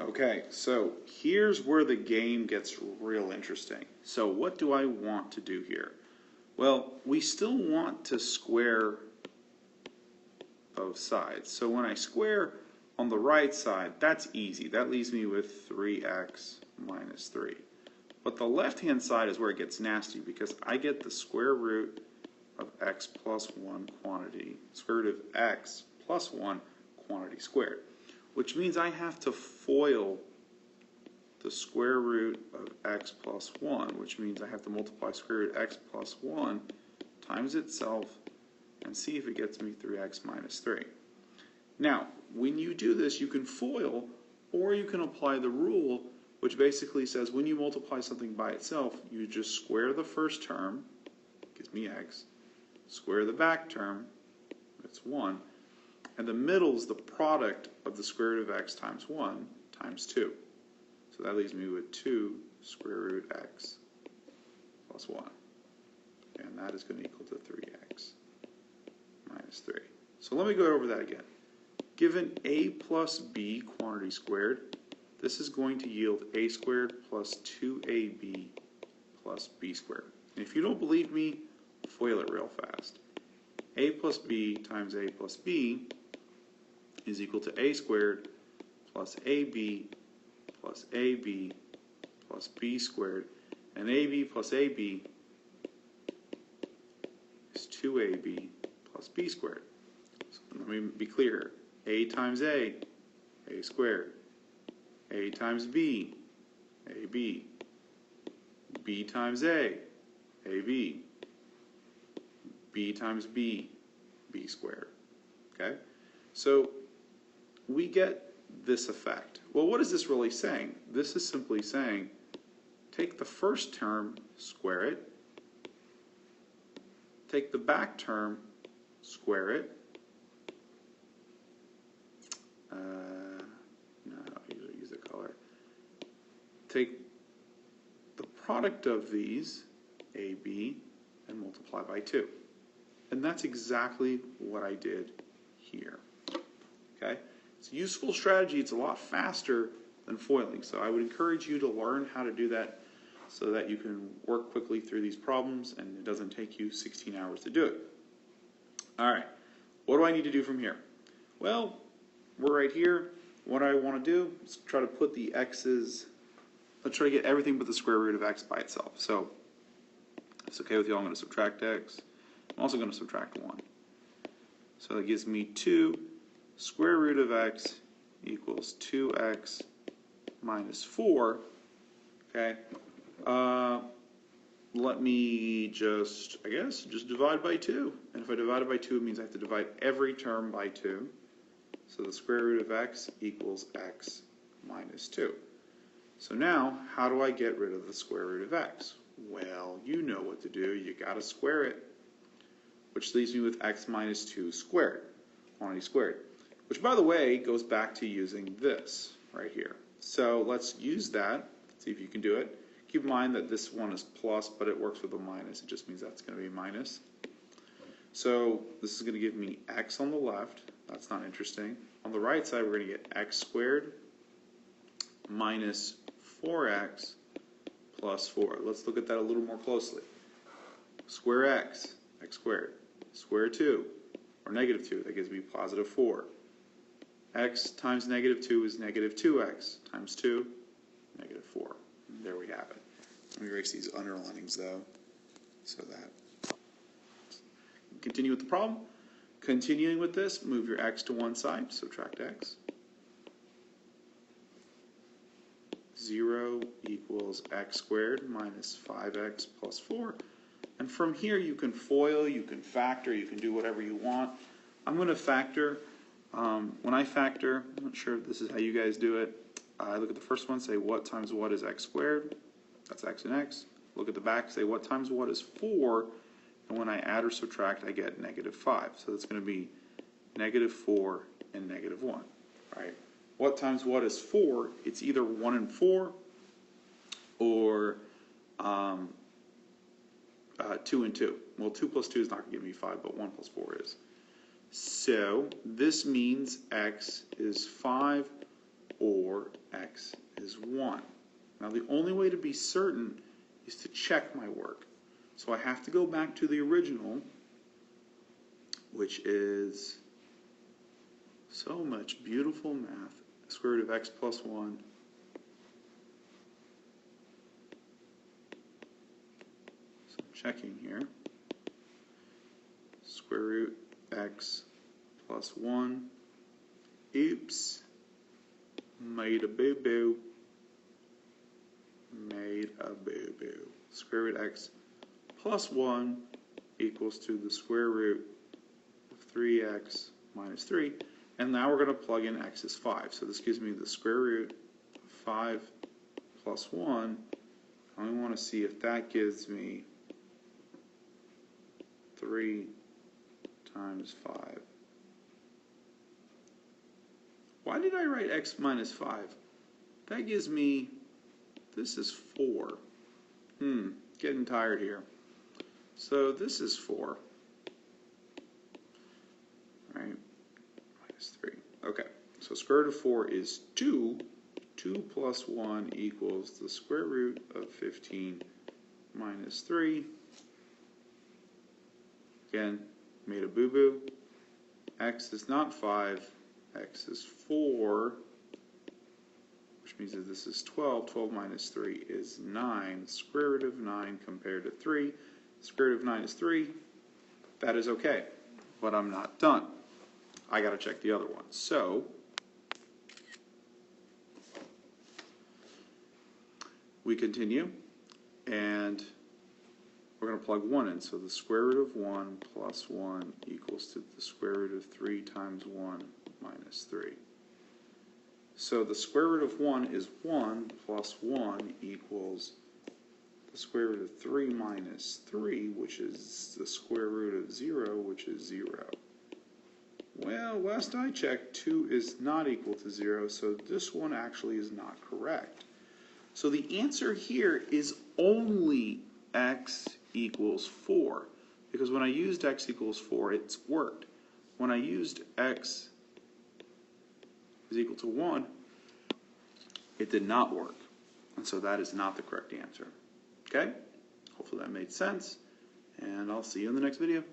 Okay, so here's where the game gets real interesting. So what do I want to do here? Well, we still want to square both sides. So when I square on the right side, that's easy. That leaves me with 3x minus 3. But the left-hand side is where it gets nasty because I get the square root of x plus 1 quantity, square root of x plus 1 quantity squared, which means I have to FOIL the square root of x plus 1, which means I have to multiply square root of x plus 1 times itself and see if it gets me 3x minus 3. Now, when you do this, you can FOIL or you can apply the rule, which basically says when you multiply something by itself, you just square the first term, gives me x, square the back term, that's 1, and the middle is the product of the square root of x times 1 times 2. So that leaves me with 2 square root x plus 1. And that is going to equal to 3x minus 3. So let me go over that again. Given a plus b quantity squared, this is going to yield a squared plus 2ab plus b squared. And if you don't believe me, FOIL it real fast. A plus b times a plus b is equal to a squared plus ab plus ab plus b squared. And ab plus ab is 2ab plus b squared. So let me be clear. A times a squared. A times b, ab. B times a, ab. B times b, b squared. Okay? So we get this effect. Well, what is this really saying? This is simply saying, take the first term, square it. Take the back term, square it. No, I usually use the color. Take the product of these, AB, and multiply by 2. And that's exactly what I did here. Okay? It's a useful strategy. It's a lot faster than foiling. So I would encourage you to learn how to do that so that you can work quickly through these problems and it doesn't take you 16 hours to do it. All right. What do I need to do from here? Well, we're right here. What I want to do is try to put the x's, let's try to get everything but the square root of x by itself. So if it's okay with you, I'm going to subtract x. I'm also going to subtract 1. So that gives me 2 square root of x equals 2x minus 4. Okay. Let me just, I guess, just divide by 2. And if I divide it by 2, it means I have to divide every term by 2. So the square root of x equals x minus 2. So now, how do I get rid of the square root of x? Well, you know what to do. You got to square it, which leaves me with x minus 2 squared, quantity squared, which, by the way, goes back to using this right here. So let's use that, see if you can do it. Keep in mind that this one is plus, but it works with a minus. It just means that's going to be minus. So this is going to give me x on the left. That's not interesting. On the right side, we're going to get x squared minus 4x plus 4. Let's look at that a little more closely. Square x squared. Square 2, or negative 2, that gives me positive 4. X times negative 2 is negative 2x times 2, negative 4. And there we have it. Let me erase these underlinings, though, so that. Continue with the problem. Continuing with this, move your x to one side, subtract x. 0 equals x squared minus 5x plus 4. And from here you can FOIL, you can factor, you can do whatever you want. I'm going to factor. When I factor, I'm not sure if this is how you guys do it. I look at the first one, say what times what is x squared? That's x and x. Look at the back, say what times what is 4? And when I add or subtract, I get negative 5. So that's going to be negative 4 and negative 1. All right. What times what is 4? It's either 1 and 4 or 2 and 2. Well, 2 plus 2 is not going to give me 5, but 1 plus 4 is. So this means x is 5 or x is 1. Now the only way to be certain is to check my work. So I have to go back to the original, which is so much beautiful math. Square root of x plus 1 so I'm checking here. Square root x plus 1. Oops. Made a boo-boo. Made a boo-boo. Square root x plus 1 equals to the square root of 3x minus 3. And now we're going to plug in x is 5. So this gives me the square root of 5 plus 1. I want to see if that gives me 3 times 5. Why did I write x minus 5? That gives me, this is 4. Getting tired here. So this is 4. Right? Minus 3. Okay, so square root of 4 is 2. 2 plus 1 equals the square root of 15 minus 3. Again, made a boo-boo. X is not 5. X is 4, which means that this is 12. 12 minus 3 is 9. Square root of 9 compared to 3. Square root of 9 is 3. That is okay, but I'm not done. I got to check the other one. So we continue, and we're going to plug 1 in. So the square root of 1 plus 1 equals to the square root of 3 times 1 minus 3. So the square root of 1 is 1 plus 1 equals the square root of 3 minus 3, which is the square root of 0, which is 0. Well, last I checked, 2 is not equal to 0, so this one actually is not correct. So the answer here is only x equals 4, because when I used x equals 4, it's worked. When I used x is equal to 1, it did not work. And so that is not the correct answer. Okay? Hopefully that made sense, and I'll see you in the next video.